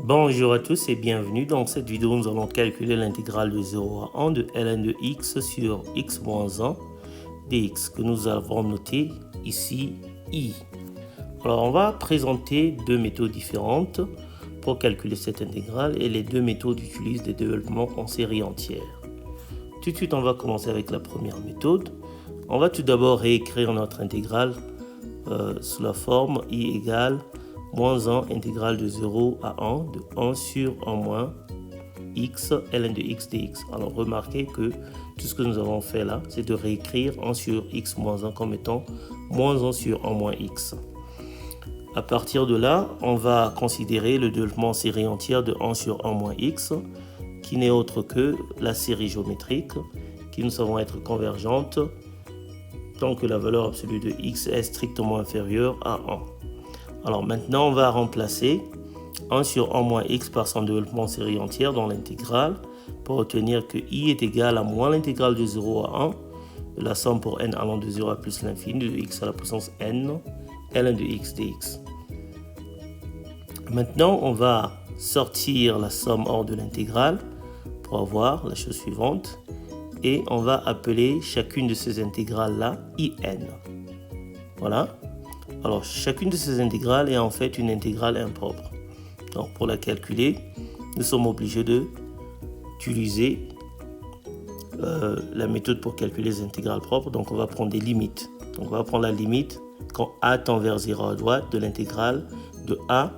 Bonjour à tous et bienvenue. Dans cette vidéo, nous allons calculer l'intégrale de 0 à 1 de ln de x sur x moins 1 dx que nous avons noté ici i. Alors on va présenter deux méthodes différentes pour calculer cette intégrale et les deux méthodes utilisent des développements en série entière. Tout de suite on va commencer avec la première méthode. On va tout d'abord réécrire notre intégrale sous la forme i égale moins 1 intégrale de 0 à 1 de 1 sur 1 moins x ln de x dx. Alors remarquez que tout ce que nous avons fait là, c'est de réécrire 1 sur x moins 1 comme étant moins 1 sur 1 moins x. À partir de là, on va considérer le développement en série entière de 1 sur 1 moins x, qui n'est autre que la série géométrique, qui nous savons être convergente tant que la valeur absolue de x est strictement inférieure à 1. Alors maintenant, on va remplacer 1 sur 1 moins x par son développement en série entière dans l'intégrale pour obtenir que i est égal à moins l'intégrale de 0 à 1 de la somme pour n allant de 0 à plus l'infini de x à la puissance n ln de x dx. Maintenant, on va sortir la somme hors de l'intégrale pour avoir la chose suivante et on va appeler chacune de ces intégrales-là in. Voilà. Alors, chacune de ces intégrales est en fait une intégrale impropre. Donc, pour la calculer, nous sommes obligés d'utiliser la méthode pour calculer les intégrales propres. Donc, on va prendre des limites. Donc, on va prendre la limite quand a tend vers 0 à droite de l'intégrale de a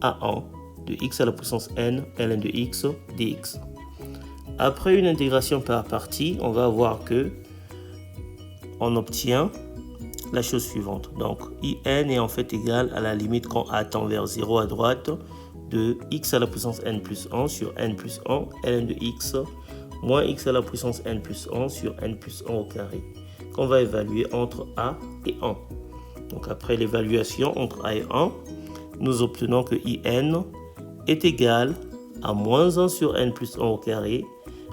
à 1 de x à la puissance n ln de x dx. Après une intégration par partie, on va voir que on obtient la chose suivante. Donc, in est en fait égal à la limite quand a tend vers 0 à droite de x à la puissance n plus 1 sur n plus 1 ln de x moins x à la puissance n plus 1 sur n plus 1 au carré, qu'on va évaluer entre a et 1. Donc, après l'évaluation entre a et 1, nous obtenons que in est égal à moins 1 sur n plus 1 au carré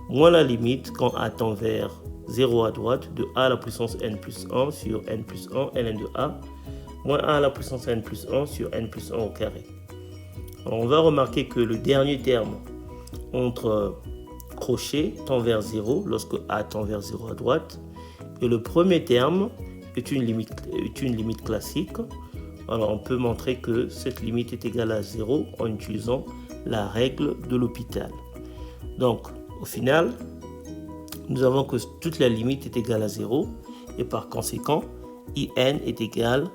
moins la limite quand a tend vers 0 à droite de a à la puissance n plus 1 sur n plus 1 ln de a moins a à la puissance n plus 1 sur n plus 1 au carré. Alors on va remarquer que le dernier terme entre crochets tend vers 0 lorsque a tend vers 0 à droite et le premier terme est une limite classique. Alors on peut montrer que cette limite est égale à 0 en utilisant la règle de l'hôpital. Donc au final, nous avons que toute la limite est égale à 0 et par conséquent, in est égal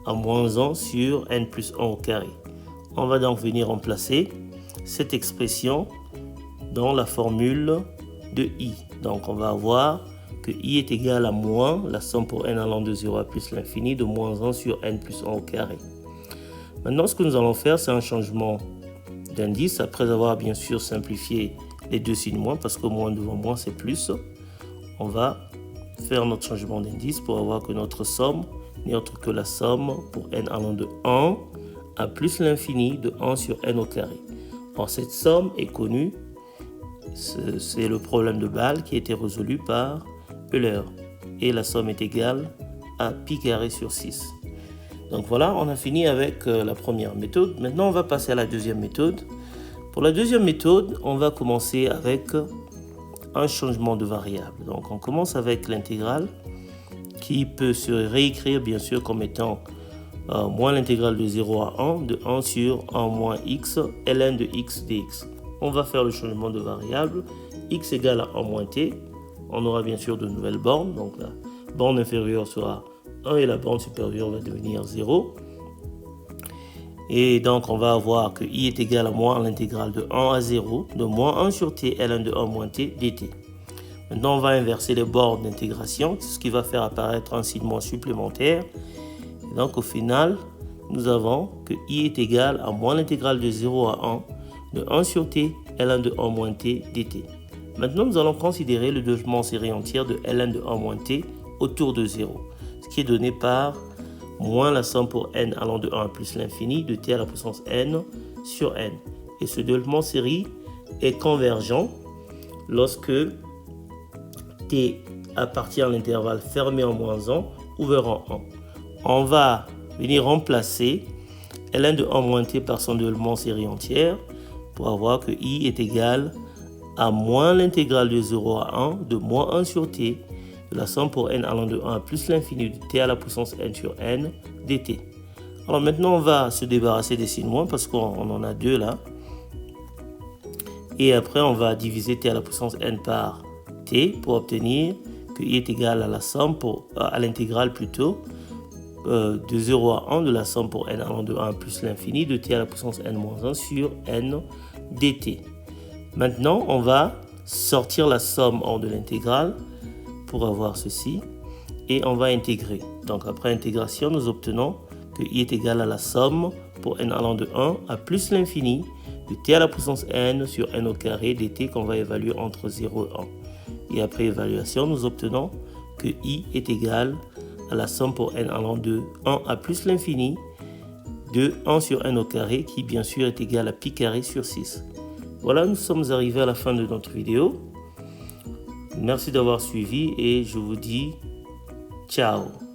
à moins 1 sur n plus 1 au carré. On va donc venir remplacer cette expression dans la formule de i. Donc on va avoir que i est égal à moins la somme pour n allant de 0 à plus l'infini de moins 1 sur n plus 1 au carré. Maintenant, ce que nous allons faire, c'est un changement d'indice après avoir bien sûr simplifié les deux signes moins, parce que moins devant moins c'est plus. On va faire notre changement d'indice pour avoir que notre somme n'est autre que la somme pour n allant de 1 à plus l'infini de 1 sur n au carré. Or cette somme est connue, c'est le problème de Bâle qui a été résolu par Euler et la somme est égale à pi carré sur 6. Donc voilà, on a fini avec la première méthode. Maintenant on va passer à la deuxième méthode. Pour la deuxième méthode, on va commencer avec un changement de variable. Donc on commence avec l'intégrale qui peut se réécrire bien sûr comme étant moins l'intégrale de 0 à 1 de 1 sur 1 moins x ln de x dx. On va faire le changement de variable x égale à 1 moins t. On aura bien sûr de nouvelles bornes. Donc la borne inférieure sera 1 et la borne supérieure va devenir 0. Et donc, on va avoir que i est égal à moins l'intégrale de 1 à 0 de moins 1 sur t ln de 1 moins t dt. Maintenant, on va inverser les bornes d'intégration, ce qui va faire apparaître un signe moins supplémentaire. Et donc, au final, nous avons que i est égal à moins l'intégrale de 0 à 1 de 1 sur t ln de 1 moins t dt. Maintenant, nous allons considérer le développement en série entière de ln de 1 moins t autour de 0, ce qui est donné par moins la somme pour n allant de 1 à plus l'infini de t à la puissance n sur n. Et ce développement en série est convergent lorsque t appartient à l'intervalle fermé en moins 1 ouvert en 1. On va venir remplacer ln de 1 moins t par son développement en série entière pour avoir que i est égal à moins l'intégrale de 0 à 1 de moins 1 sur t de la somme pour n allant de 1 à plus l'infini de t à la puissance n sur n dt. Alors maintenant, on va se débarrasser des signes moins parce qu'on en a deux là. Et après, on va diviser t à la puissance n par t pour obtenir que i est égal à la somme à l'intégrale plutôt de 0 à 1 de la somme pour n allant de 1 à plus l'infini de t à la puissance n moins 1 sur n dt. Maintenant, on va sortir la somme hors de l'intégrale pour avoir ceci et on va intégrer. Donc après intégration, nous obtenons que i est égal à la somme pour n allant de 1 à plus l'infini de t à la puissance n sur n au carré dt qu'on va évaluer entre 0 et 1. Et après évaluation, nous obtenons que i est égal à la somme pour n allant de 1 à plus l'infini de 1 sur n au carré qui bien sûr est égal à pi carré sur 6. Voilà, nous sommes arrivés à la fin de notre vidéo. Merci d'avoir suivi et je vous dis ciao.